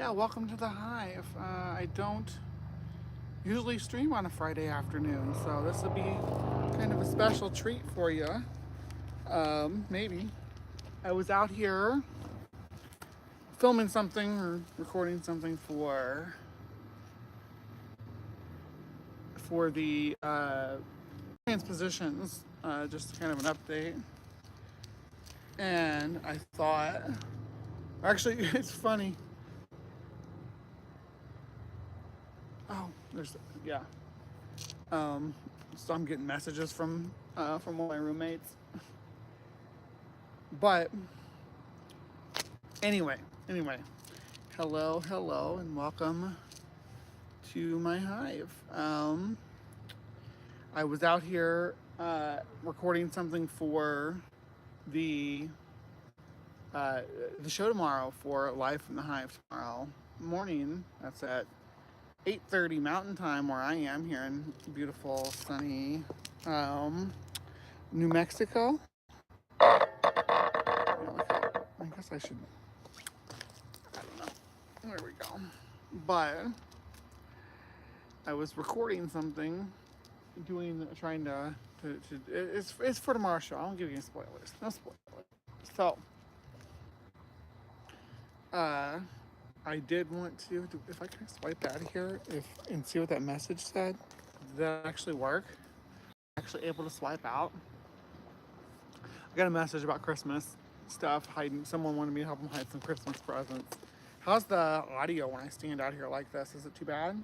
Yeah, welcome to the Hive. I don't usually stream on a Friday afternoon, so this will be kind of a special treat for you. Maybe. I was out here filming something or recording something for the transpositions, just kind of an update. And I thought, actually, it's funny. Oh, there's yeah. Um, so I'm getting messages from one of my roommates. But anyway, hello, and welcome to my hive. I was out here recording something for the uh, the show tomorrow for Live from the Hive tomorrow morning. That's at 8:30 Mountain Time where I am here in beautiful sunny New Mexico. I guess I should. I don't know. There we go. But I was recording something, trying to it's for tomorrow's show. I won't give you any spoilers. No spoilers. So, uh, I did want to, if I can swipe out of here, and see what that message said. Did that actually work? Actually able to swipe out. I got a message about Christmas stuff. Hiding. Someone wanted me to help them hide some Christmas presents. How's the audio when I stand out here like this? Is it too bad?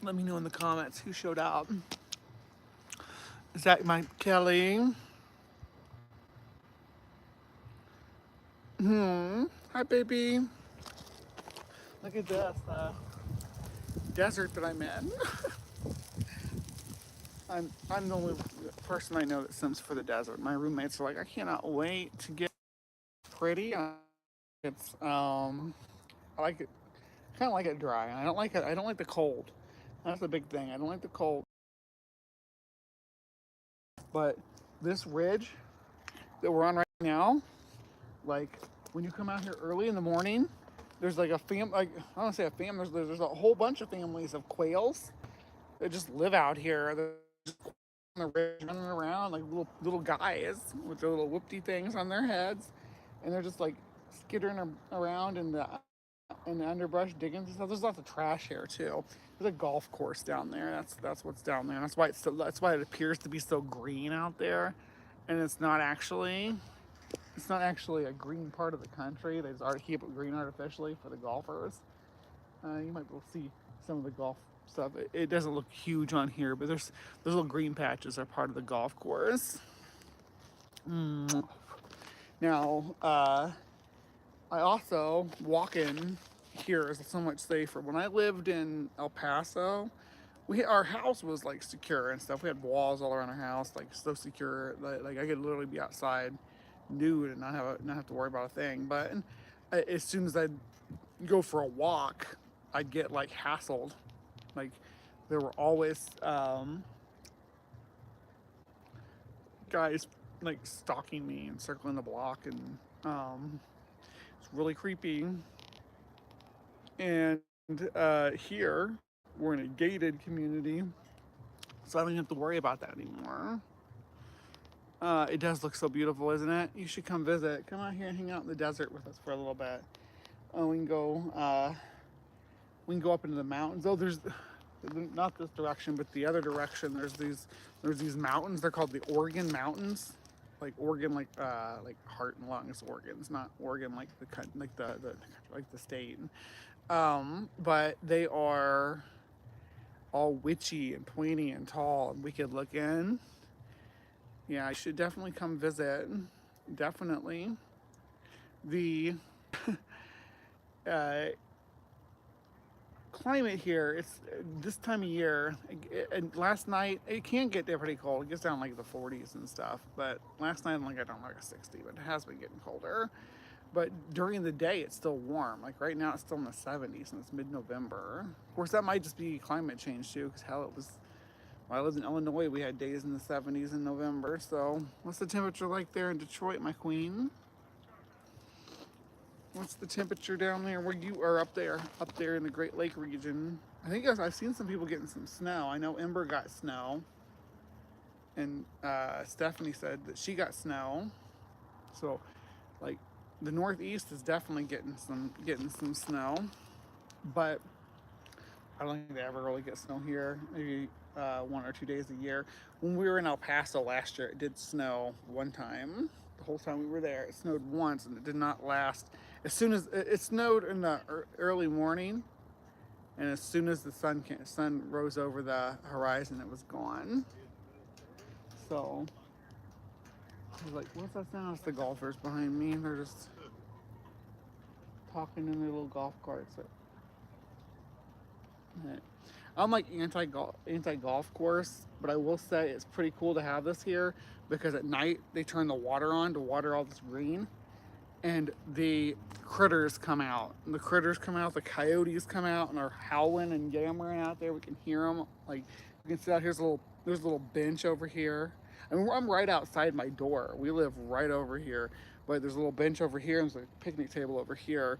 Let me know in the comments who showed up. Is that my Kelly? Hi, baby. Look at this desert that I'm in. I'm the only person I know that sims for the desert. My roommates are like, I cannot wait to get pretty. It's I like it. Kind of like it dry. I don't like it. I don't like the cold. That's the big thing. I don't like the cold. But this ridge that we're on right now, like when you come out here early in the morning, there's like like I don't say a fam. There's a whole bunch of families of quails that just live out here. They're just on the ridge running around like little guys with their little whoopty things on their heads, and they're just like skittering around in the underbrush digging and stuff. There's lots of trash here too. There's a golf course down there. That's what's down there. That's why it appears to be so green out there, and it's not actually a green part of the country. They just keep it green artificially for the golfers. You might be able to see some of the golf stuff. It doesn't look huge on here, but there's those little green patches are part of the golf course. Now, I also walking here is so much safer. When I lived in El Paso, our house was like secure and stuff. We had walls all around our house, like so secure. Like I could literally be outside nude and not have to worry about a thing. But as soon as I'd go for a walk, I'd get like hassled. Like there were always guys like stalking me and circling the block, and it's really creepy. And here we're in a gated community, so I don't have to worry about that anymore. It does look so beautiful, isn't it? You should come visit. Come out here and hang out in the desert with us for a little bit. We can go. We can go up into the mountains. Oh, there's not this direction, but the other direction. There's these mountains. They're called the Oregon Mountains, like organ, like heart and lungs organs, not organ like the state. But they are all witchy and pointy and tall and wicked looking. Yeah, I should definitely come visit. Definitely. The uh, climate here, it's this time of year, and last night, it can get pretty cold. It gets down like the 40s and stuff, but last night I got down like a 60, but it has been getting colder. But during the day, it's still warm. Like right now, it's still in the 70s, and it's mid-November. Of course, that might just be climate change too, because hell, it was. When I lived in Illinois, we had days in the 70s in November. So, what's the temperature like there in Detroit, my queen? What's the temperature down there where you are up there in the Great Lake region? I think I've seen some people getting some snow. I know Ember got snow, and Stephanie said that she got snow. So, like, the Northeast is definitely getting some snow, but I don't think they ever really get snow here. Maybe 1 or 2 days a year. When we were in El Paso last year, it did snow one time. The whole time we were there, it snowed once, and it did not last. As soon as it snowed in the early morning, and as soon as the sun rose over the horizon, it was gone. So I was like, "What's that sound?" It's the golfers behind me. They're just talking in their little golf carts. I'm like anti golf course, but I will say it's pretty cool to have this here because at night they turn the water on to water all this green, and the critters come out. The critters come out. The coyotes come out and are howling and yammering out there. We can hear them. Like you can see out here's there's a little bench over here. I mean, I'm right outside my door. We live right over here, but there's a little bench over here and there's a picnic table over here,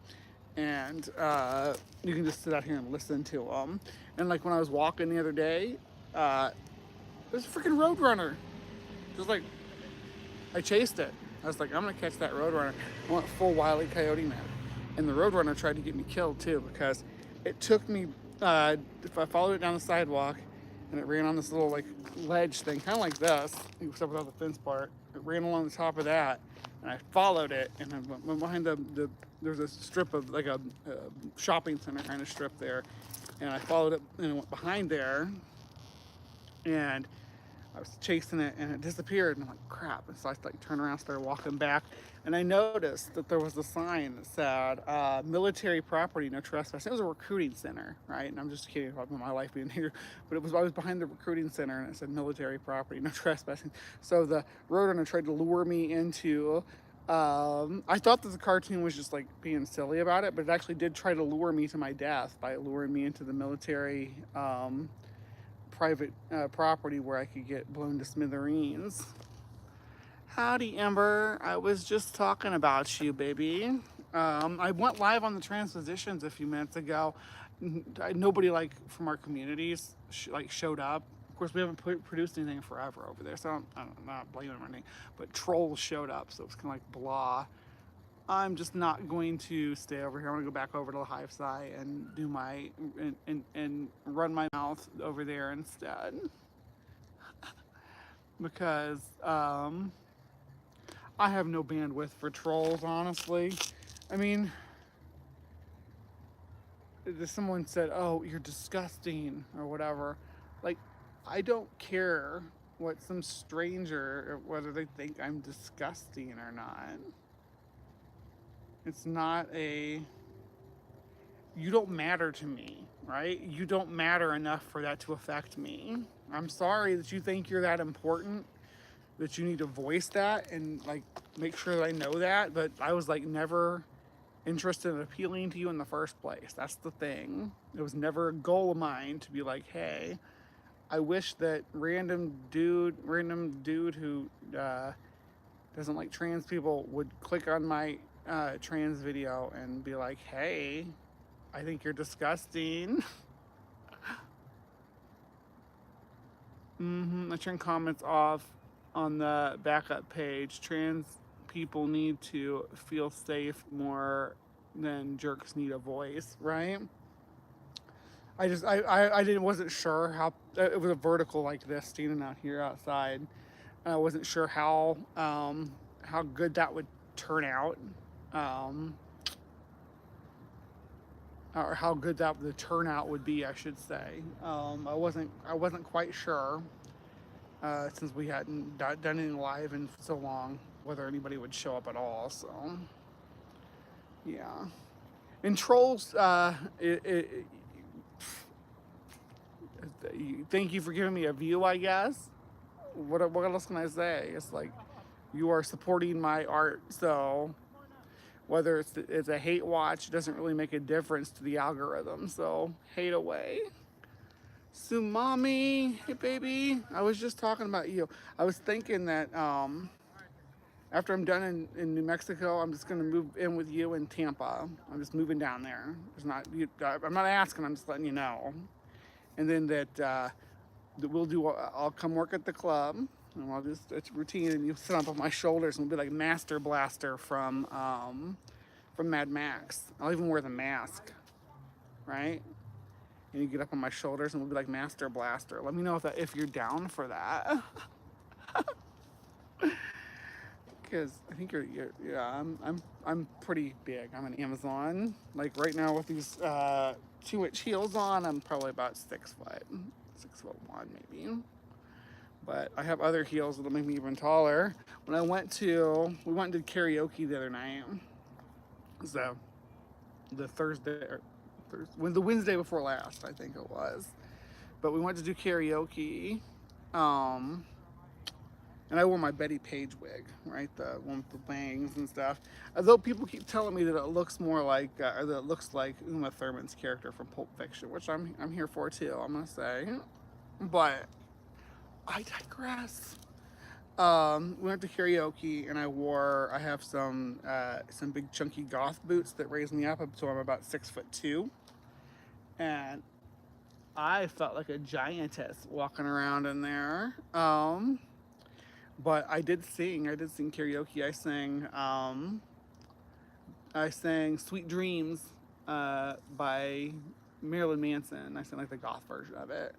and you can just sit out here and listen to them. And like when I was walking the other day, there's a freaking roadrunner. Just like I chased it. I was like, I'm gonna catch that roadrunner. I went full Wile E. Coyote man, and the roadrunner tried to get me killed too because it took me. If I followed it down the sidewalk, and it ran on this little like ledge thing, kind of like this, except without the fence part. It ran along the top of that, and I followed it, and I went behind there's a strip of like a shopping center kind of strip there, and I followed it and it went behind there, and I was chasing it and it disappeared, and I'm like, crap. And so I like turned around, started walking back, and I noticed that there was a sign that said military property, no trespassing. It was a recruiting center, right? And I'm just kidding about my life being here, but I was behind the recruiting center, and it said military property, no trespassing. So the roadrunner tried to lure me into. I thought that the cartoon was just like being silly about it, but it actually did try to lure me to my death by luring me into the military private property where I could get blown to smithereens. Howdy, Ember. I was just talking about you, baby. I went live on the transpositions a few minutes ago. Nobody like from our communities showed up. Of course, we haven't produced anything forever over there, so I'm not blaming them or anything. But trolls showed up, so it was kind of like blah. I'm just not going to stay over here. I'm gonna go back over to the HiveSci and do my and run my mouth over there instead because I have no bandwidth for trolls, honestly. I mean, someone said, "Oh, you're disgusting" or whatever. Like, I don't care what some stranger, whether they think I'm disgusting or not. It's not you don't matter to me, right? You don't matter enough for that to affect me. I'm sorry that you think you're that important, that you need to voice that and like make sure that I know that, but I was like never interested in appealing to you in the first place. That's the thing. It was never a goal of mine to be like, hey, I wish that random dude who doesn't like trans people would click on my trans video and be like, hey, I think you're disgusting. I turn comments off on the backup page. Trans people need to feel safe more than jerks need a voice, right? Wasn't sure how it was a vertical like this standing out here outside. I wasn't sure how good that would turn out, or how good that the turnout would be, I should say. I wasn't quite sure since we hadn't done anything live in so long whether anybody would show up at all. So yeah, and trolls. Thank you for giving me a view, I guess. What else can I say? It's like you are supporting my art, so whether it's a hate watch, it doesn't really make a difference to the algorithm. So hate away. Sumami, hey baby. I was just talking about you. I was thinking that After I'm done in New Mexico, I'm just gonna move in with you in Tampa. I'm just moving down there. It's not, I'm not asking. I'm just letting you know. And then that we'll do. I'll come work at the club, and I'll just it's routine. And you sit up on my shoulders, and we'll be like Master Blaster from Mad Max. I'll even wear the mask, right? And you get up on my shoulders, and we'll be like Master Blaster. Let me know if you're down for that. Because I think you're yeah, I'm pretty big. I'm an Amazon. Like right now with these 2-inch heels on, I'm probably about 6'1", maybe. But I have other heels that'll make me even taller. When we went and did karaoke the other night. So the the Wednesday before last, I think it was. But we went to do karaoke. Um, and I wore my Betty Page wig, right? The one with the bangs and stuff. Although people keep telling me that it looks more like, or that it looks like Uma Thurman's character from Pulp Fiction, which I'm here for too, I'm gonna say. But I digress. We went to karaoke, and I have some big chunky goth boots that raise me up so I'm about 6'2", and I felt like a giantess walking around in there. But I did sing karaoke. I sang "Sweet Dreams" by Marilyn Manson. I sang like the goth version of it.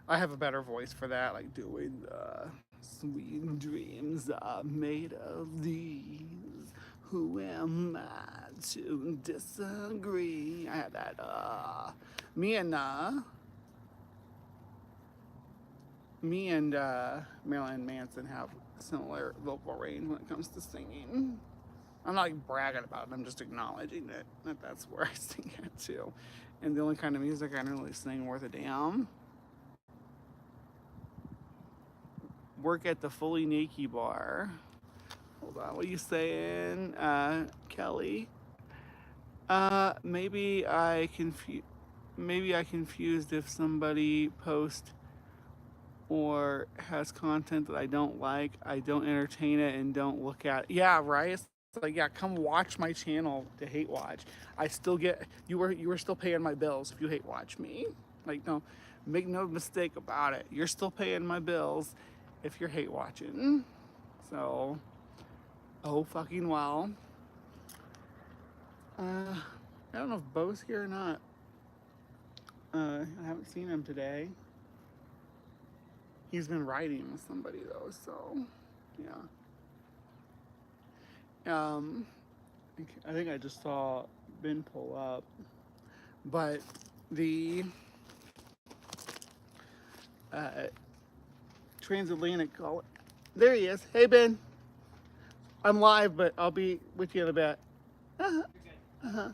I have a better voice for that, like doing the sweet dreams are made of these. Who am I to disagree? I had that. Me and Marilyn Manson have similar vocal range when it comes to singing. I'm not like bragging about it. I'm just acknowledging that that's where I sing at too. And the only kind of music I don't really sing worth a damn. Work at the Fully Naked bar. Hold on, what are you saying, Kelly? Maybe I confused if somebody posts or has content that I don't like, I don't entertain it and don't look at it. Yeah, right? It's like, yeah, come watch my channel to hate watch. I still get, you were still paying my bills if you hate watch me. Like, no, make no mistake about it. You're still paying my bills if you're hate watching. So, oh fucking well. I don't know if Bo's here or not. I haven't seen him today. He's been riding with somebody though, so yeah. I think I just saw Ben pull up, but the transatlantic call. There he is. Hey Ben, I'm live, but I'll be with you in a bit. Uh-huh. Uh-huh.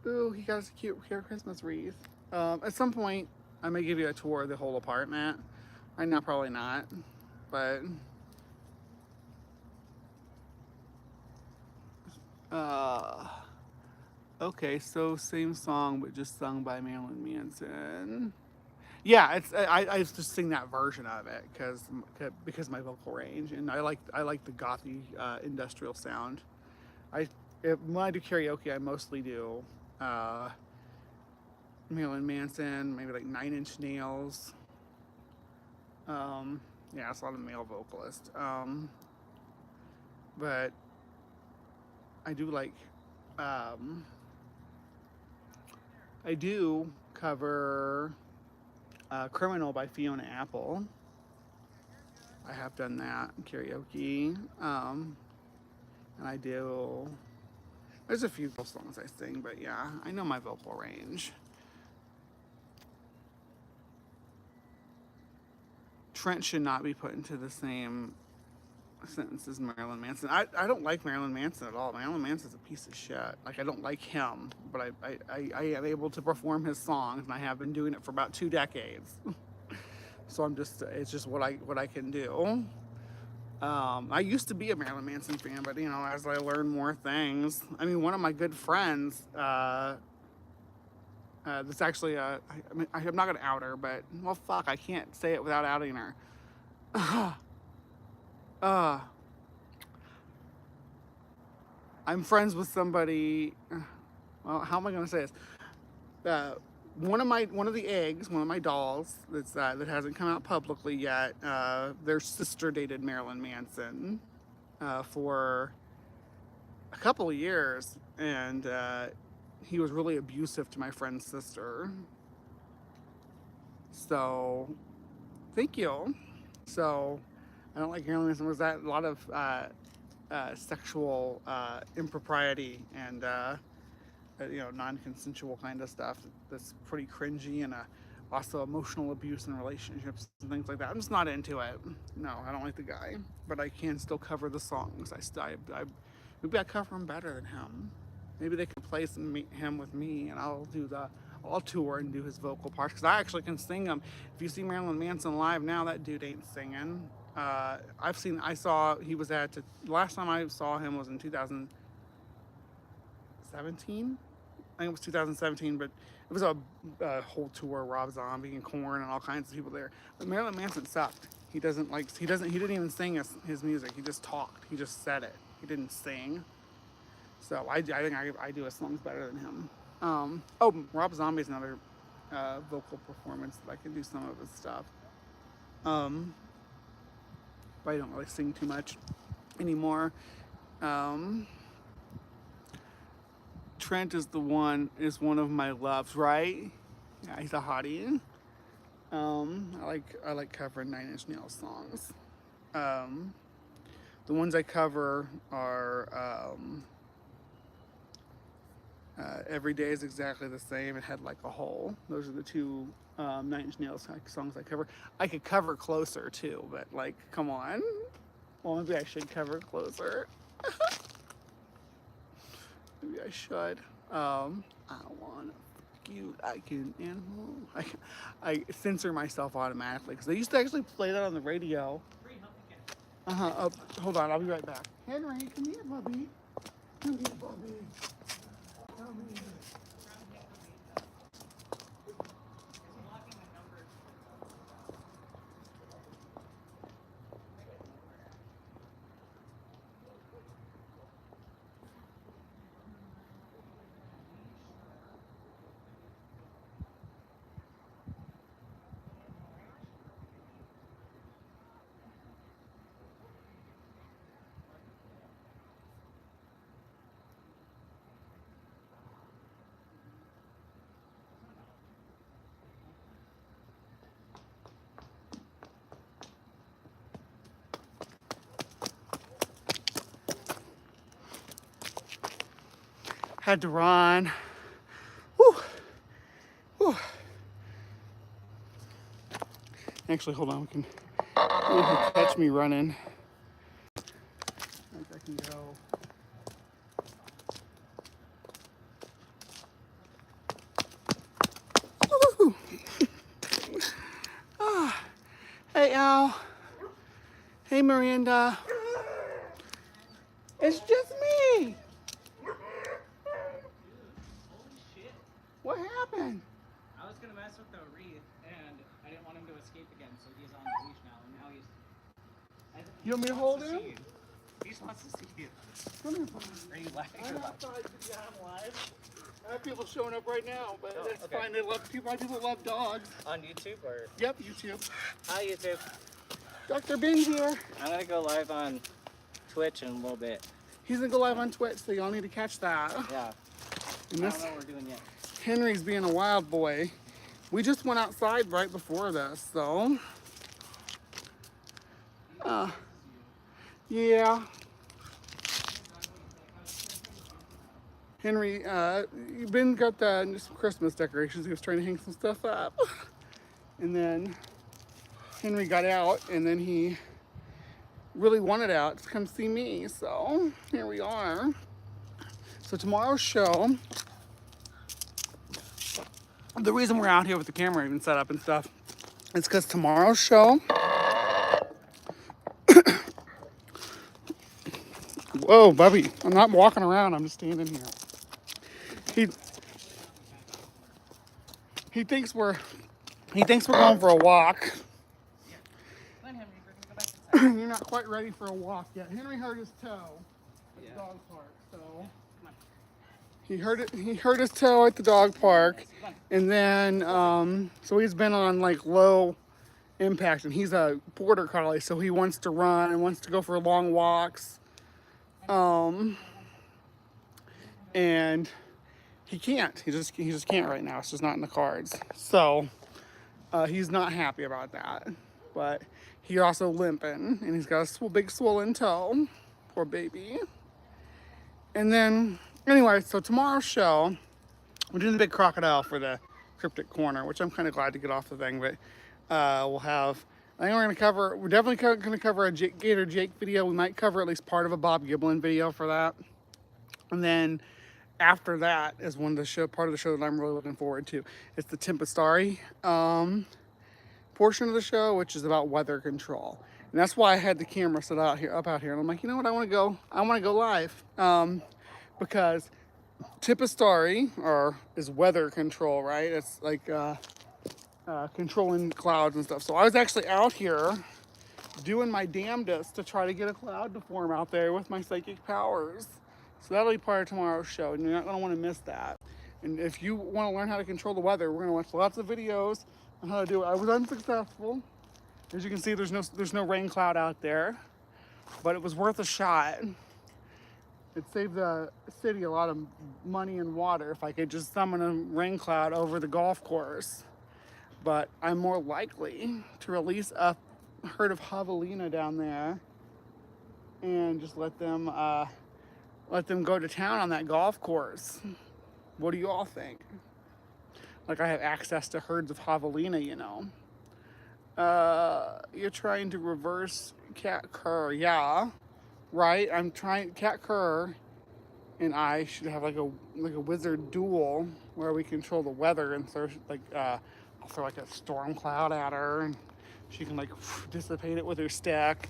Ooh, he got us a cute Christmas wreath. At some point, I may give you a tour of the whole apartment. Right now, probably not, but okay. So same song, but just sung by Marilyn Manson. Yeah, I used to sing that version of it because of my vocal range, and I like the gothy industrial sound. When I do karaoke, I mostly do Marilyn Manson, maybe like 9-Inch Nails. Yeah, it's a lot of male vocalists. But I do like, I do cover Criminal by Fiona Apple. I have done that in karaoke. And I do, there's a few songs I sing, but yeah, I know my vocal range. Trent should not be put into the same sentence as Marilyn Manson. I don't like Marilyn Manson at all. Marilyn Manson's a piece of shit. Like, I don't like him, but I am able to perform his songs, and I have been doing it for about 2 decades. So it's just what I can do. I used to be a Marilyn Manson fan, but you know, as I learn more things, I mean, one of my good friends, that's actually I'm not gonna out her, but well, fuck, I can't say it without outing her. I'm friends with somebody. Well, how am I going to say this? One of the eggs, one of my dolls that hasn't come out publicly yet. Their sister dated Marilyn Manson for a couple of years, and he was really abusive to my friend's sister. So, thank you. So, I don't like Marilyn Manson. Was that a lot of sexual impropriety and non-consensual kind of stuff that's pretty cringy, and also emotional abuse in relationships and things like that. I'm just not into it. No, I don't like the guy, but I can still cover the songs. Maybe I cover him better than him. Maybe they could play him with me, and I'll tour and do his vocal parts, because I actually can sing them. If you see Marilyn Manson live now, that dude ain't singing. He was the last time I saw him was in 2017. I think it was 2017, but it was a whole tour, Rob Zombie and Korn and all kinds of people there. But Marilyn Manson sucked. He didn't even sing his music. He just talked. He just said it. He didn't sing. So I think I do his songs better than him. Rob Zombie's another vocal performance that I can do some of his stuff. But I don't really sing too much anymore. Trent is one of my loves, right? Yeah, he's a hottie. I like covering Nine Inch Nails songs. The ones I cover are Every Day Is Exactly the Same and Head Like a Hole. Those are the two Nine Inch Nails songs I cover. I could cover Closer too, but like, come on. Well, maybe I should cover Closer. Maybe I should. I wanna fuck you like an animal. I censor myself automatically because they used to actually play that on the radio. Hold on, I'll be right back. Henry, come here, Bubby. Come here, Bubby. Come here. Had to run. Whew. Whew. Actually, hold on. You can catch me running. I can go. Woo. Hey, Al. Hey, Miranda. It's just me. What happened? I was gonna mess with the wreath, and I didn't want him to escape again, so he's on the leash now, and now he's. You want me to hold him? He just wants to see you. Come here, Are you laughing? I'm outside. Yeah, I'm live. I have people showing up right now, but that's okay. fine. People love dogs. On YouTube or? Yep, YouTube. Hi, YouTube. Dr. Bing here. I'm gonna go live on Twitch in a little bit. He's gonna go live on Twitch, so y'all need to catch that. Yeah. And I don't know what we're doing yet. Henry's being a wild boy. We just went outside right before this, so. Yeah. Henry, Ben got some Christmas decorations. He was trying to hang some stuff up. And then Henry got out, and then he really wanted out to come see me. So here we are. So tomorrow's show, the reason we're out here with the camera even set up and stuff, is because tomorrow's show, whoa, Bubby, I'm not walking around, I'm just standing here. He thinks we're going for a walk. Come on, Henry, we're gonna go back inside. You're not quite ready for a walk yet. Henry hurt his toe. Yeah. dog park, so Come on. he hurt his toe at the dog park, and then so he's been on like low impact, and he's a border collie, so he wants to run and wants to go for long walks, and he can't. He just can't right now. It's just not in the cards. So he's not happy about that, but he's also limping, and he's got a big swollen toe. Poor baby. And then anyway, so tomorrow's show, we're doing the big crocodile for the Cryptic Corner, which I'm kind of glad to get off the thing, but we'll have, I think we're definitely going to cover a Gator Jake video. We might cover at least part of a Bob Giblin video for that. And then after that is part of the show that I'm really looking forward to. It's the Tempestari portion of the show, which is about weather control. And that's why I had the camera set up out here. And I'm like, you know what, I want to go live. Because Tempestari is weather control, right? It's like controlling clouds and stuff. So I was actually out here doing my damnedest to try to get a cloud to form out there with my psychic powers. So that'll be part of tomorrow's show, and you're not going to want to miss that. And if you want to learn how to control the weather, we're going to watch lots of videos on how to do it. I was unsuccessful. As you can see, there's no rain cloud out there, but it was worth a shot. It saved the city a lot of money and water if I could just summon a rain cloud over the golf course. But I'm more likely to release a herd of javelina down there and just let them go to town on that golf course. What do you all think? Like, I have access to herds of javelina, you know. You're trying to reverse Cat Kerr. Yeah, right? I'm trying. Cat Kerr and I should have like a wizard duel where we control the weather and throw I'll throw like a storm cloud at her, and she can like dissipate it with her stick.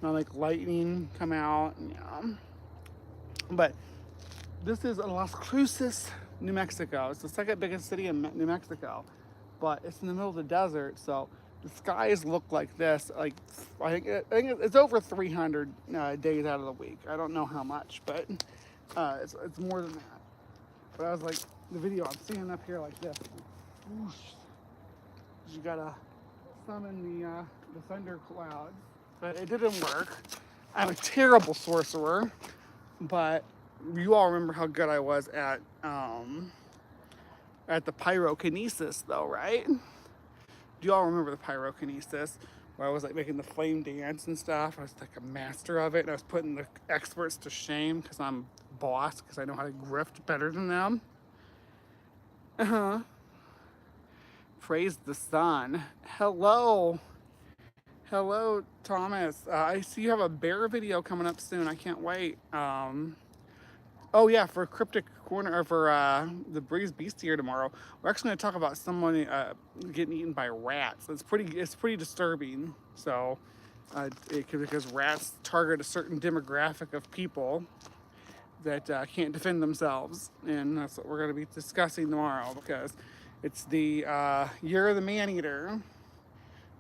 And like lightning come out. Yeah. But this is in Las Cruces, New Mexico. It's the second biggest city in New Mexico, but it's in the middle of the desert, so the skies look like this. Like I think it's over 300 days out of the week. I don't know how much, but it's more than that. But I was like, the video, I'm standing up here like this. Whoosh. You gotta summon the thunder clouds, but it didn't work. I'm a terrible sorcerer, but you all remember how good I was at the pyrokinesis, though, right? Do you all remember the pyrokinesis, where I was like making the flame dance and stuff? I was like a master of it, and I was putting the experts to shame because I'm boss, because I know how to grift better than them. Praise the sun. Hello, Thomas. I see you have a bear video coming up soon. I can't wait. Oh yeah, for Cryptic Corner, or for the Breeze Bestiary tomorrow, we're actually going to talk about someone getting eaten by rats. It's pretty disturbing. So, because rats target a certain demographic of people that can't defend themselves, and that's what we're going to be discussing tomorrow, because it's the year of the man-eater.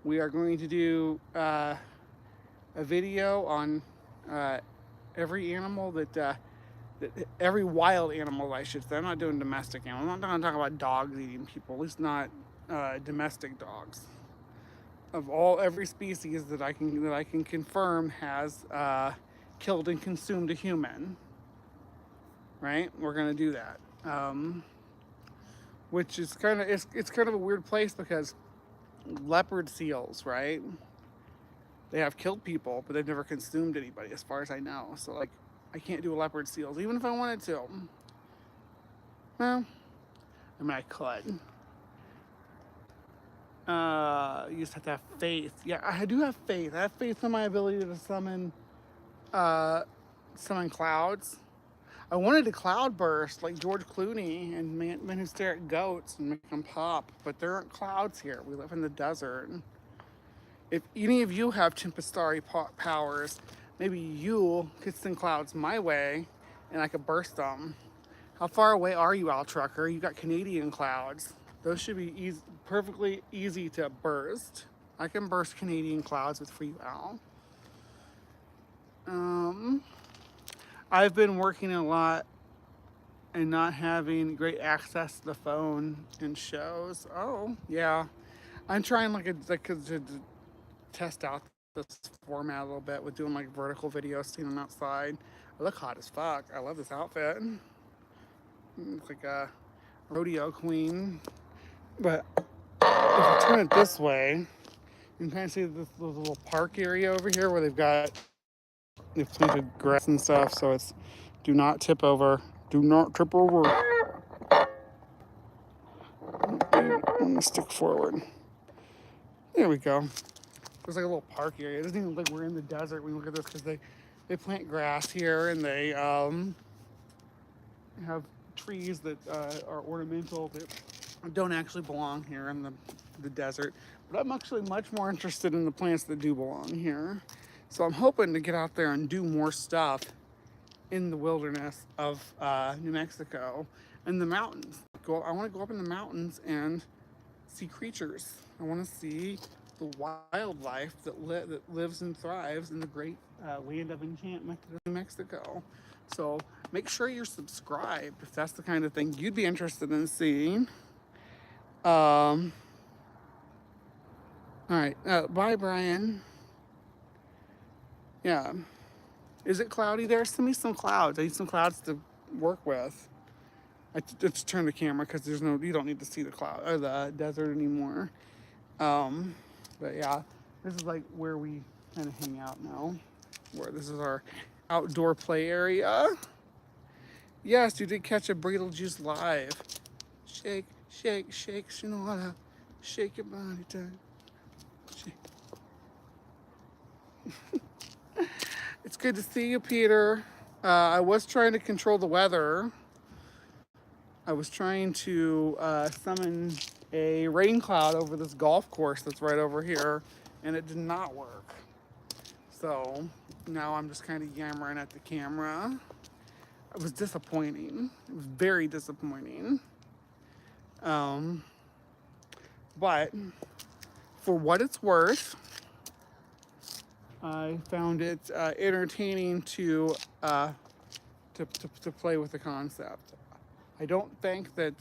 We are going to do a video on every animal every wild animal, I should say. I'm not doing domestic animals. I'm not going to talk about dogs eating people, at least not domestic dogs. Of every species that I can confirm has killed and consumed a human. Right? We're going to do that. Which is it's kind of a weird place, because leopard seals, right? They have killed people, but they've never consumed anybody, as far as I know. So like, I can't do leopard seals, even if I wanted to. Well, I mean, I could. You just have to have faith. Yeah, I do have faith. I have faith in my ability to summon clouds. I wanted to cloud burst like George Clooney and Men Who Stare at Goats and make them pop, but there aren't clouds here. We live in the desert. If any of you have Tempestari powers, maybe you could send clouds my way and I could burst them. How far away are you, Al Trucker? You got Canadian clouds. Those should be perfectly easy to burst. I can burst Canadian clouds with free Al. I've been working a lot and not having great access to the phone and shows. Oh, yeah. I'm trying to test out this format a little bit with doing like vertical videos, seeing them outside. I look hot as fuck. I love this outfit. It's like a rodeo queen. But if I turn it this way, you can kind of see this little park area over here where they've planted grass and stuff. So it's do not tip over. Do not trip over. Let me stick forward. There we go. There's like a little park area. It doesn't even look like we're in the desert when you look at this because they plant grass here and they have trees that are ornamental that don't actually belong here in the desert. But I'm actually much more interested in the plants that do belong here. So I'm hoping to get out there and do more stuff in the wilderness of New Mexico and the mountains. I want to go up in the mountains and see creatures. I want to see the wildlife that lives and thrives in the great land of enchantment of New Mexico. So make sure you're subscribed if that's the kind of thing you'd be interested in seeing. All right. Bye, Brian. Yeah. Is it cloudy there? Send me some clouds. I need some clouds to work with. Let's turn the camera because you don't need to see the cloud or the desert anymore. But yeah, this is like where we kind of hang out now. Where this is our outdoor play area. Yes, you did catch a Beetlejuice live. Shake, shake, shake, Shinola. Shake your body time. Shake. It's good to see you, Peter. I was trying to control the weather. I was trying to summon a rain cloud over this golf course that's right over here, and it did not work. So now I'm just kind of yammering at the camera. It was disappointing. It was very disappointing. But for what it's worth, I found it entertaining to play with the concept. I don't think that,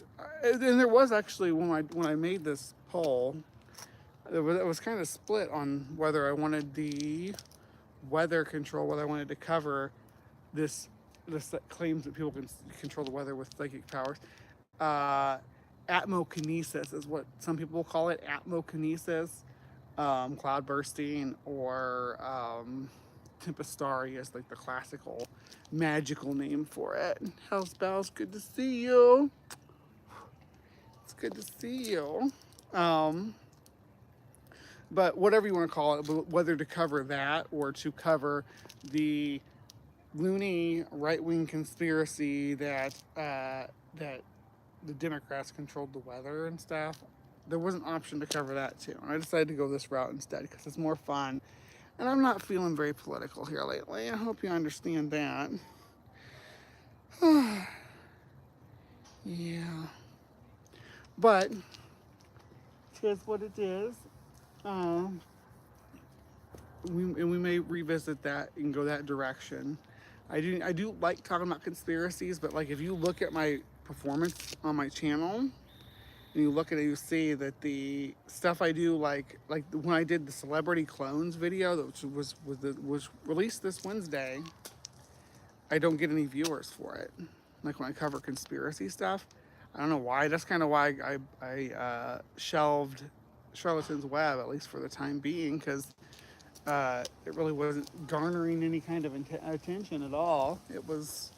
and there was actually when I made this poll, it was kind of split on whether I wanted the weather control, whether I wanted to cover this that claims that people can control the weather with psychic powers. Atmokinesis is what some people call it. Atmokinesis, cloud bursting, or Tempestari is like the classical magical name for it. How's Bells? Good to see you. It's good to see you. But whatever you want to call it, whether to cover that or to cover the loony right-wing conspiracy that that the Democrats controlled the weather and stuff, there was an option to cover that too. And I decided to go this route instead because it's more fun. And I'm not feeling very political here lately. I hope you understand that. Yeah. But it is what it is. We may revisit that and go that direction. I do like talking about conspiracies, but like if you look at my performance on my channel and you look at it, you see that the stuff I do, like when I did the celebrity clones video, which was released this Wednesday, I don't get any viewers for it. Like when I cover conspiracy stuff, I don't know why. That's kind of why I shelved Charlatans Web, at least for the time being, because it really wasn't garnering any kind of attention at all. It was,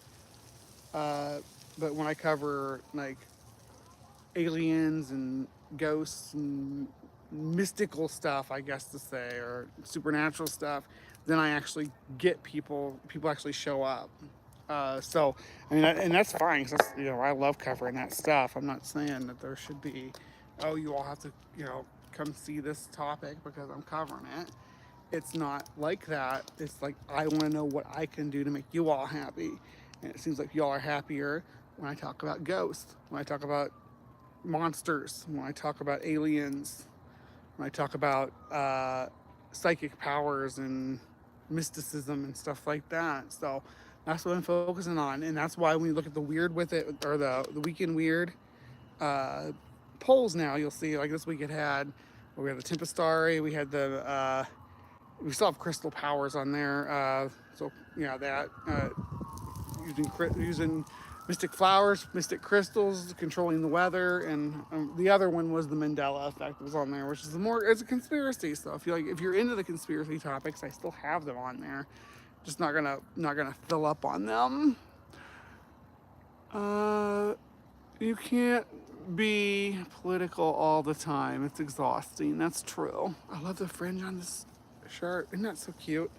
but when I cover like aliens and ghosts and mystical stuff, I guess to say, or supernatural stuff, then I actually get people actually show up. So, I mean, and that's fine, because I love covering that stuff. I'm not saying that there should be, oh, you all have to, come see this topic because I'm covering it. It's not like that. It's like, I want to know what I can do to make you all happy. And it seems like y'all are happier when I talk about ghosts, when I talk about monsters, when I talk about aliens, when I talk about psychic powers and mysticism and stuff like that. So That's what I'm focusing on, and that's why when you look at the weird with it, or the weekend weird uh, polls now, you'll see like this week it had, well, we had the Tempestari, we had we still have crystal powers on there, so yeah, that using mystic flowers, mystic crystals, controlling the weather, and the other one was the Mandela effect was on there, which is it's a conspiracy. So if you're into the conspiracy topics, I still have them on there. Just not gonna fill up on them. Uh, you can't be political all the time. It's exhausting. That's true. I love the fringe on this shirt. Isn't that so cute?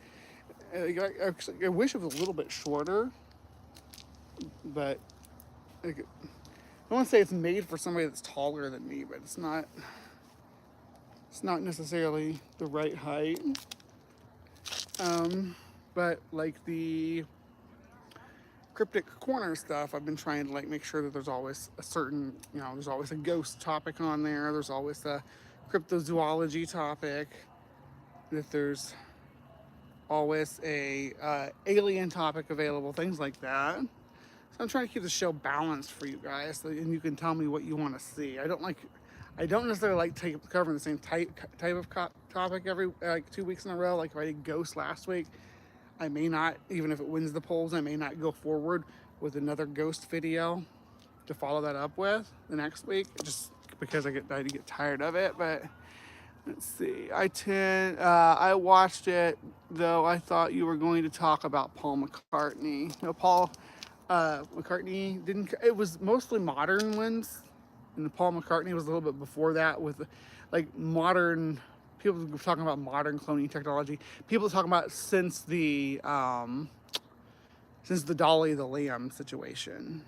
I wish it was a little bit shorter, but I don't want to say it's made for somebody that's taller than me, but it's not. It's not necessarily the right height. But like the CrypticCorner stuff, I've been trying to like make sure that there's always a certain, there's always a ghost topic on there. There's always a cryptozoology topic. That there's always a alien topic available, things like that. So I'm trying to keep the show balanced for you guys, and you can tell me what you want to see. I don't necessarily like covering the same type of topic every 2 weeks in a row. Like if I did Ghost last week, I may not, even if it wins the polls, I may not go forward with another Ghost video to follow that up with the next week, just because I get tired of it. But let's see. I watched it, though I thought you were going to talk about Paul McCartney. No, Paul McCartney didn't. It was mostly modern ones, and the Paul McCartney was a little bit before that with like modern. People talking about modern cloning technology. People talking about since the Dolly the Lamb situation.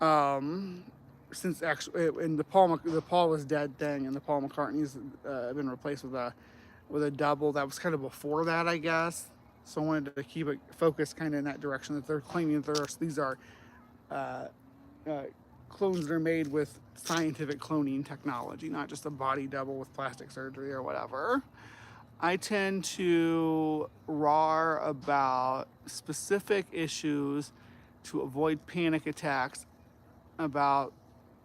Since actually, and the Paul was dead thing, and the Paul McCartney's been replaced with a double. That was kind of before that, I guess. So I wanted to keep it focused kind of in that direction. That they're claiming that these are clones that are made with scientific cloning technology, not just a body double with plastic surgery or whatever. I tend to roar about specific issues to avoid panic attacks about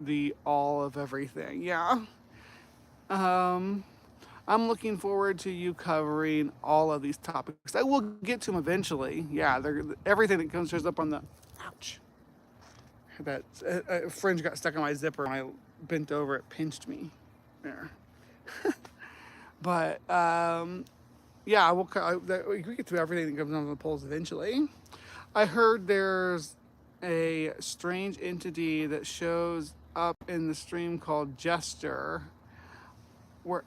the all of everything. Yeah. I'm looking forward to you covering all of these topics. I will get to them eventually. Yeah, everything that shows up on the ouch. That fringe got stuck in my zipper and I bent over. It pinched me there. But yeah, we get to everything that comes on the polls eventually. I heard there's a strange entity that shows up in the stream called Jester, where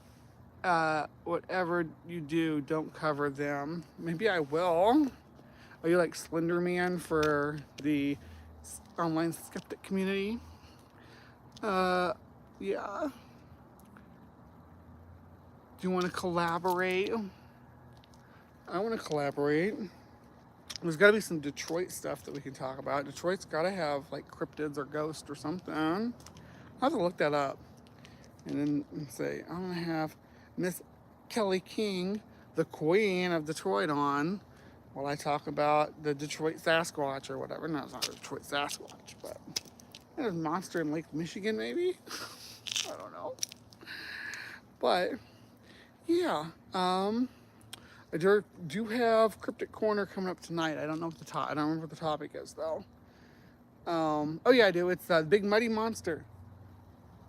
whatever you do, don't cover them. Maybe I will. Are you like Slender Man for the online skeptic community? Yeah. Do you want to collaborate? I want to collaborate. There's got to be some Detroit stuff that we can talk about. Detroit's got to have like cryptids or ghosts or something. I'll have to look that up. And then say, I'm going to have Miss Kelly King, the queen of Detroit, on while I talk about the Detroit Sasquatch or whatever. No, it's not a Detroit Sasquatch, but there's a monster in Lake Michigan, maybe? I don't know. But, yeah. I do have CrypticCorner coming up tonight. I don't know what I don't remember what the topic is, though. Oh, yeah, I do. It's the Big Muddy Monster.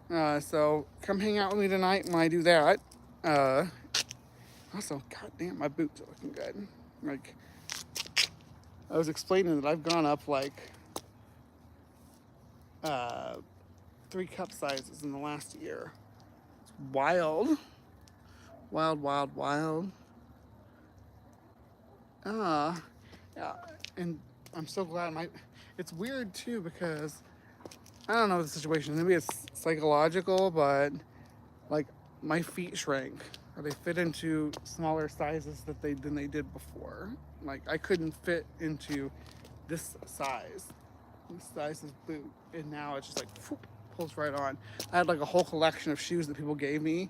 So come hang out with me tonight when I do that. Also, goddamn, my boots are looking good. Like, I was explaining that I've gone up like 3 cup sizes in the last year. It's wild. Wild, wild, wild. Yeah, and I'm so glad it's weird too because I don't know the situation. Maybe it's psychological, but like my feet shrank or they fit into smaller sizes than they did before. Like I couldn't fit into this size of boot, and now it's just like whoop, pulls right on. I had like a whole collection of shoes that people gave me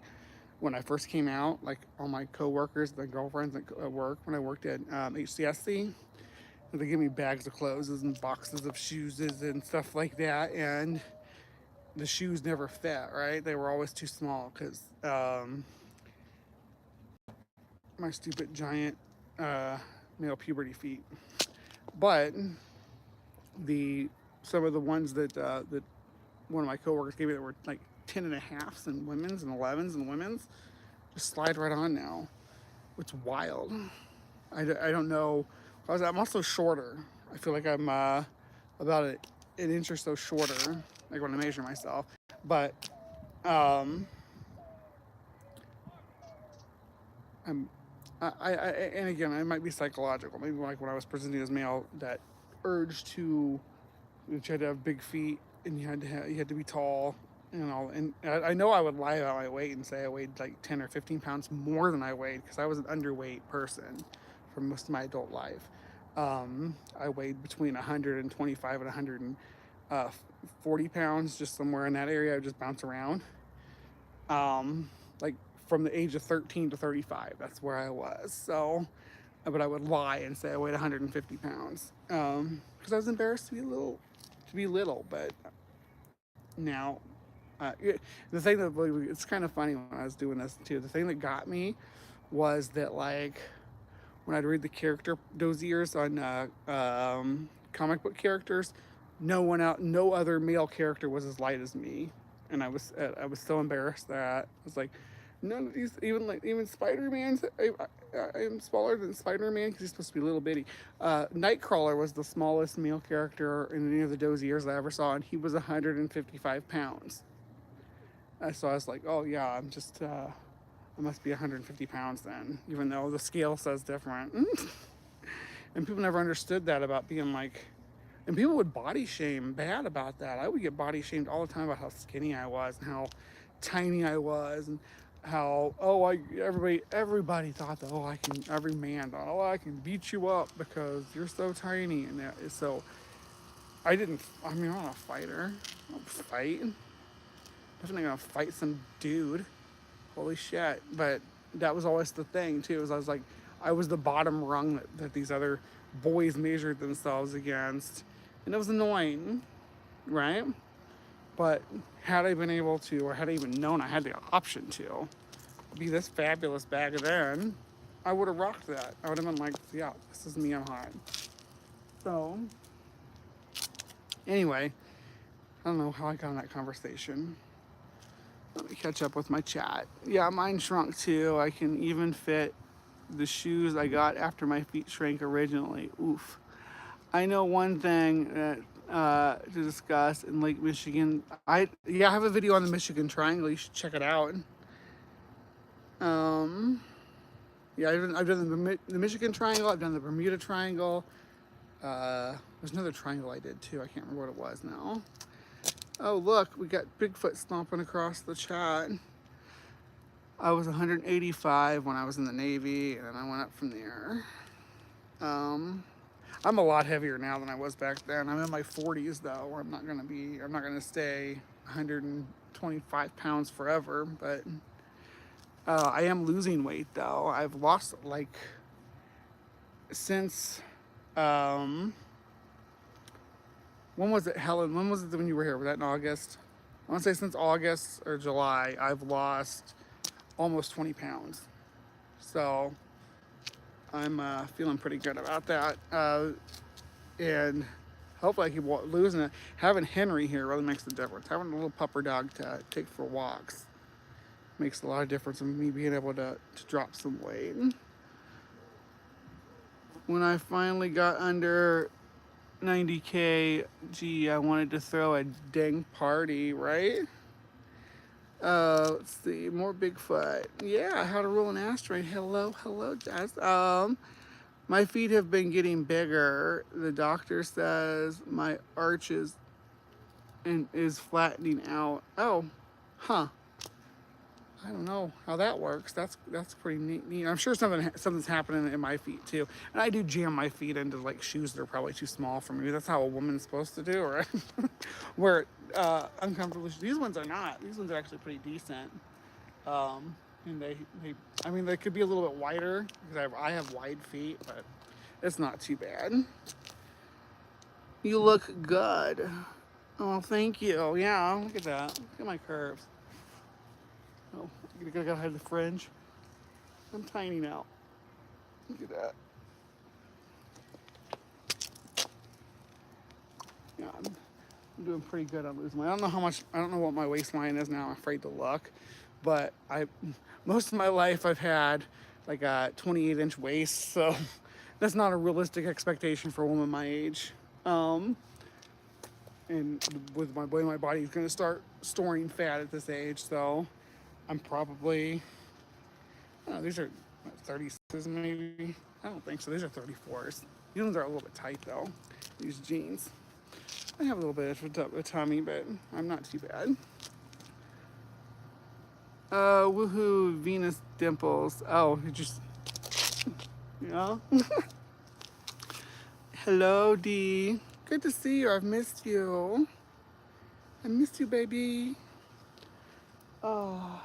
when I first came out, like all my coworkers, my girlfriends at work when I worked at HCSC, They give me bags of clothes and boxes of shoes and stuff like that, and the shoes never fit, right? They were always too small because my stupid giant male puberty feet. But the some of the ones that one of my coworkers gave me that were like 10 and a halfs and women's and 11s and women's just slide right on now. It's wild. I don't know. I'm also shorter. I feel like I'm about an inch or so shorter, like when I measure myself. But I'm, and again, it might be psychological. Maybe like when I was presenting as male, that urge to, you had to have big feet and you had to be tall and all. And I know I would lie about my weight and say I weighed like 10 or 15 pounds more than I weighed because I was an underweight person for most of my adult life. I weighed between 125 and 140 pounds, just somewhere in that area. I would just bounce around. Like from the age of 13 to 35, that's where I was. So, but I would lie and say I weighed 150 pounds because I was embarrassed to be little. But now, the thing that it's kind of funny when I was doing this too. The thing that got me was that like when I'd read the character dossiers on comic book characters, no other male character was as light as me, and I was so embarrassed that I was like, none of these, even Spider-Man's, I am smaller than Spider-Man because he's supposed to be little bitty. Nightcrawler was the smallest male character in any of the dossiers I ever saw, and he was 155 pounds. So I was like, oh yeah, I must be 150 pounds then, even though the scale says different. And people never understood that about being like, and people would body shame bad about that. I would get body shamed all the time about how skinny I was and how tiny I was and how everybody thought that every man thought I can beat you up because you're so tiny, and so I didn't. I mean, I'm not a fighter. I don't fight. Definitely gonna fight some dude. Holy shit. But that was always the thing too, is I was the bottom rung that these other boys measured themselves against, and it was annoying, right? But had I been able to, or had I even known I had the option to be this fabulous back then, I would have rocked that. I would have been like, yeah, this is me, I'm hot. So anyway, I don't know how I got in that conversation. Let me catch up with my chat. Yeah, mine shrunk too. I can even fit the shoes I got after my feet shrank originally. Oof. I know one thing that to discuss in Lake Michigan. I have a video on the Michigan Triangle. You should check it out. Yeah, I've done the Michigan Triangle. I've done the Bermuda Triangle. There's another triangle I did too. I can't remember what it was now. Oh, look, we got Bigfoot stomping across the chat. I was 185 when I was in the Navy, and I went up from there. I'm a lot heavier now than I was back then. I'm in my 40s, though. I'm not gonna stay 125 pounds forever, but I am losing weight, though. I've lost, like, since, when was it, Helen? When was it when you were here? Was that in August? I want to say since August or July, I've lost almost 20 pounds. So I'm feeling pretty good about that. And hopefully I keep losing it. Having Henry here really makes a difference. Having a little pupper dog to take for walks makes a lot of difference in me being able to drop some weight. When I finally got under 90K, gee, I wanted to throw a dang party, right? Let's see, more Bigfoot. Yeah, how to rule an asteroid. Hello, Jess. My feet have been getting bigger. The doctor says my arch is flattening out. Oh, huh. I don't know how that works. That's pretty neat. I'm sure something's happening in my feet too. And I do jam my feet into like shoes that are probably too small for me. That's how a woman's supposed to do, right? Where uncomfortable. These ones are not. These ones are actually pretty decent. And they could be a little bit wider because I have wide feet, but It's not too bad. You look good. Oh, thank you. Yeah, look at that. Look at my curves. Oh, I gotta hide the fringe. I'm tiny now. Look at that. Yeah, I'm doing pretty good on losing weight. I don't know how much. I don't know what my waistline is now. I'm afraid to look, but most of my life I've had like a 28-inch waist, so that's not a realistic expectation for a woman my age. And with my way my body's gonna start storing fat at this age, so I'm probably, I don't know, these are 36 maybe. I don't think so. These are 34s. These ones are a little bit tight though. These jeans. I have a little bit of a tummy, but I'm not too bad. Woohoo, Venus dimples. Oh, you just, you know? Hello, D. Good to see you. I've missed you. I missed you, baby. Oh,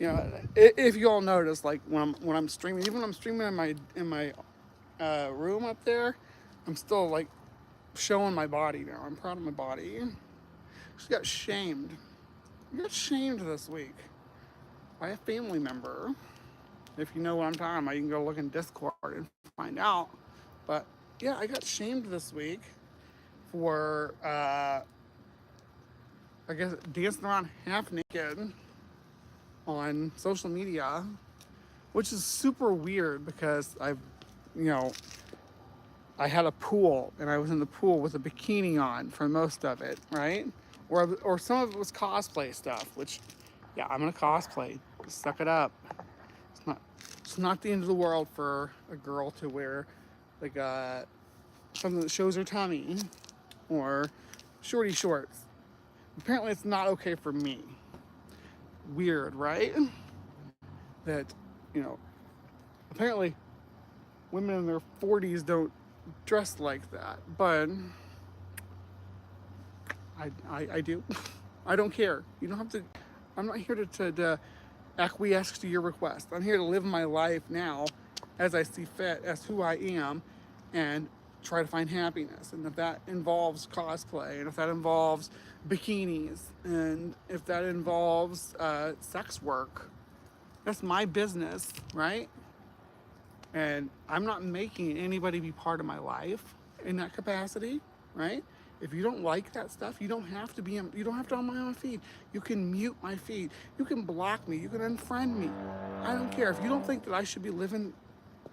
you know, if you all notice, like when I'm streaming, even when I'm streaming in my room up there, I'm still like showing my body now. I'm proud of my body. She got shamed. I got shamed this week by a family member. If you know what I'm talking about, you can go look in Discord and find out. But yeah, I got shamed this week for I guess dancing around half naked on social media, which is super weird because you know, I had a pool and I was in the pool with a bikini on for most of it, right? Or some of it was cosplay stuff, which, yeah, I'm gonna cosplay. Suck it up. It's not, it's not the end of the world for a girl to wear like something that shows her tummy or shorty shorts. Apparently, it's not okay for me. Weird, right? That, you know, apparently women in their 40s don't dress like that, but I do. I don't care. You don't have to. I'm not here to acquiesce to your request. I'm here to live my life now as I see fit, as who I am, and try to find happiness. And if that involves cosplay, and if that involves bikinis, and if that involves sex work, that's my business, right? And I'm not making anybody be part of my life in that capacity, right? If you don't like that stuff, you don't have to you don't have to on my own feed. You can mute my feed. You can block me. You can unfriend me. I don't care. If you don't think that I should be living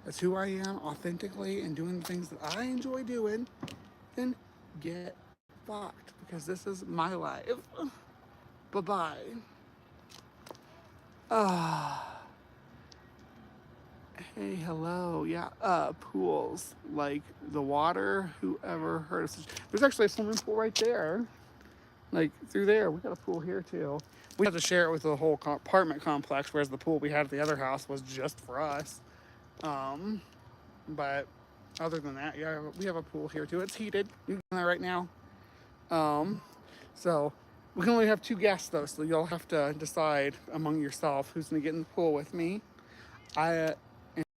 as who I am authentically and doing the things that I enjoy doing, then get fucked because this is my life. Bye-bye. Hey, hello. Yeah, pools. Like the water, whoever heard of such. There's actually a swimming pool right there. Like through there. We got a pool here too. We had to share it with the whole apartment complex, whereas the pool we had at the other house was just for us. But other than that, yeah, we have a pool here too. It's heated. You're doing that right now. So we can only have 2 guests though, so you'll have to decide among yourself who's gonna get in the pool with me.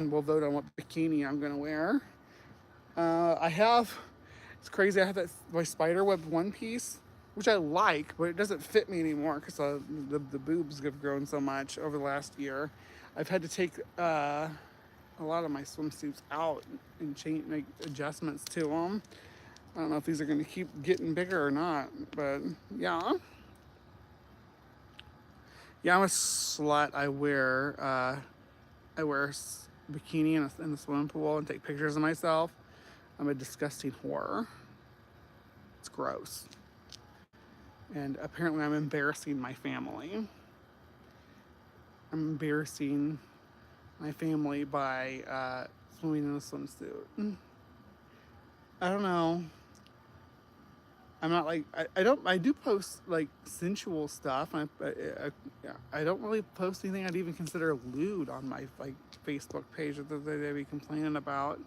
And we'll vote on what bikini I'm gonna wear. It's crazy. I have my spider web one piece, which I like, but it doesn't fit me anymore because the boobs have grown so much over the last year. I've had to take a lot of my swimsuits out and make adjustments to them. I don't know if these are going to keep getting bigger or not, but yeah. Yeah, I'm a slut. I wear bikini in the swimming pool and take pictures of myself. I'm a disgusting whore. It's gross. And apparently I'm embarrassing my family. I'm embarrassing my family by swimming in a swimsuit. I don't know. I'm not like I do post like sensual stuff. I don't really post anything I'd even consider lewd on my like Facebook page that they'd be complaining about.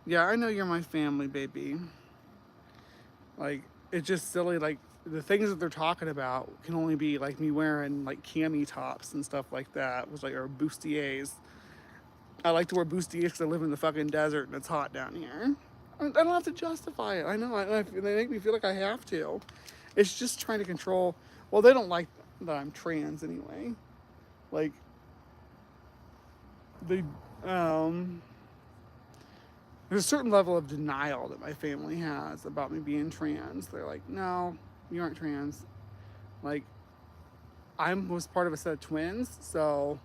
Yeah, I know you're my family, baby. Like it's just silly. Like the things that they're talking about can only be like me wearing like cami tops and stuff like that, with like or bustiers. I like to wear bustiers because I live in the fucking desert and it's hot down here. I don't have to justify it. I know. They make me feel like I have to. It's just trying to control. Well, they don't like that I'm trans anyway. Like, they, there's a certain level of denial that my family has about me being trans. They're like, no, you aren't trans. Like, I was part of a set of twins, so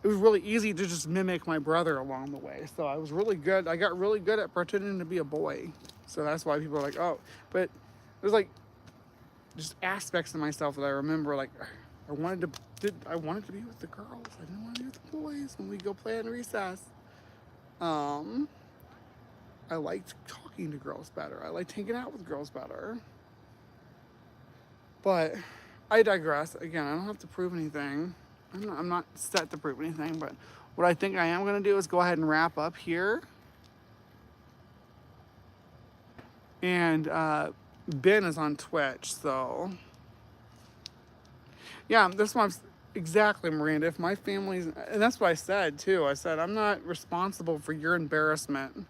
it was really easy to just mimic my brother along the way. So I was really good. I got really good at pretending to be a boy. So that's why people are like, oh. But there's like just aspects of myself that I remember. Like I wanted to be with the girls. I didn't want to be with the boys when we go play in recess. I liked talking to girls better. I liked hanging out with girls better. But I digress. Again, I don't have to prove anything. I'm not set to prove anything, but what I think I am going to do is go ahead and wrap up here. And Ben is on Twitch, so yeah, that's why exactly, Miranda. If my family's, and that's what I said too. I said I'm not responsible for your embarrassment.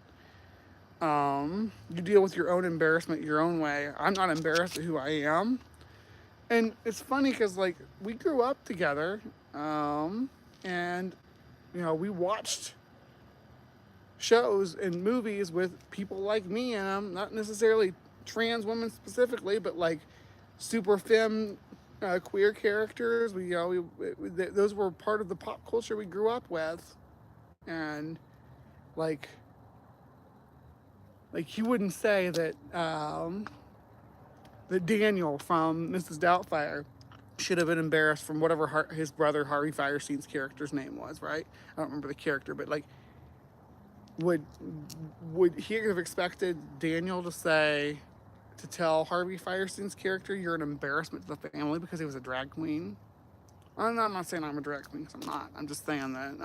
You deal with your own embarrassment your own way. I'm not embarrassed at who I am. And it's funny because like we grew up together, and we watched shows and movies with people like me in them, not necessarily trans women specifically, but like super femme queer characters. Those were part of the pop culture we grew up with, and like he wouldn't say that that Daniel from Mrs. Doubtfire should have been embarrassed from whatever his brother Harvey Firestein's character's name was, right? I don't remember the character, but like, would he have expected Daniel to tell Harvey Firestein's character you're an embarrassment to the family because he was a drag queen? I'm not saying I'm a drag queen because I'm not. I'm just saying that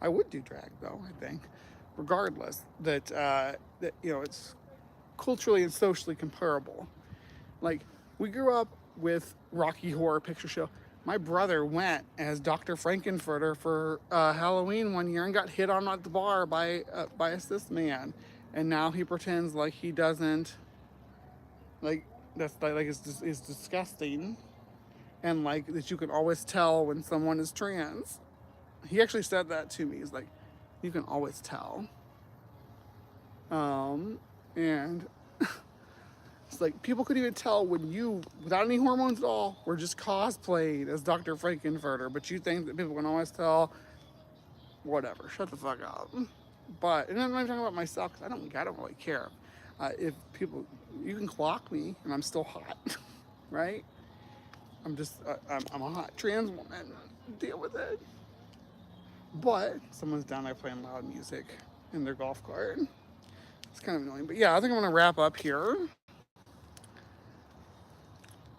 I would do drag though. I think, regardless that it's culturally and socially comparable. Like, we grew up with Rocky Horror Picture Show. My brother went as Dr. Frankenfurter for Halloween one year and got hit on at the bar by a cis man, and now he pretends like he doesn't. Like that's like is disgusting, and like that you can always tell when someone is trans. He actually said that to me. He's like, you can always tell. And it's like people could even tell when you, without any hormones at all, were just cosplayed as Dr. Frankenfurter. But you think that people can always tell? Whatever. Shut the fuck up. But and I'm not talking about myself because I don't really care. If people, you can clock me and I'm still hot, right? I'm a hot trans woman. Deal with it. But someone's down there playing loud music in their golf cart. It's kind of annoying. But yeah, I think I'm gonna wrap up here.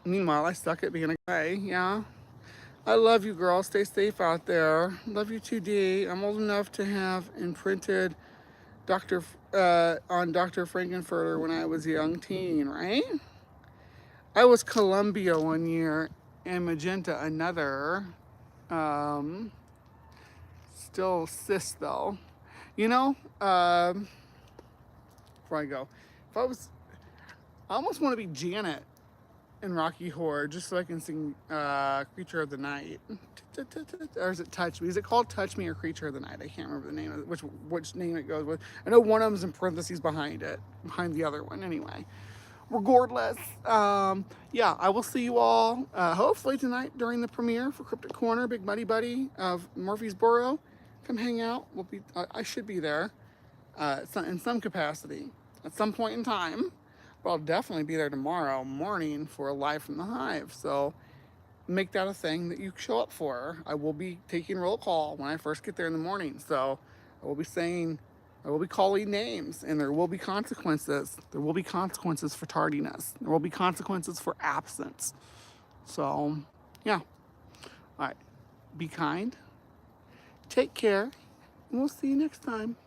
Meanwhile, I suck at being a guy. Yeah. I love you, girl. Stay safe out there. Love you too, D. I'm old enough to have imprinted on Dr. Frankenfurter when I was a young teen, right? I was Columbia one year and Magenta another. Still cis though. Before I go, I almost want to be Janet in Rocky Horror just so I can sing Creature of the Night. Or is it Touch Me? Is it called Touch Me or Creature of the Night? I can't remember the name of it, which name it goes with. I know one of them's in parentheses behind the other one. Anyway, regardless, yeah, I will see you all hopefully tonight during the premiere for Cryptic Corner, Big Muddy Buddy of Murfreesboro. Come hang out. I should be there in some capacity at some point in time. But I'll definitely be there tomorrow morning for a live from the Hive. So make that a thing that you show up for. I will be taking roll call when I first get there in the morning. So I will be calling names, and there will be consequences. There will be consequences for tardiness. There will be consequences for absence. So, yeah. All right. Be kind. Take care. And we'll see you next time.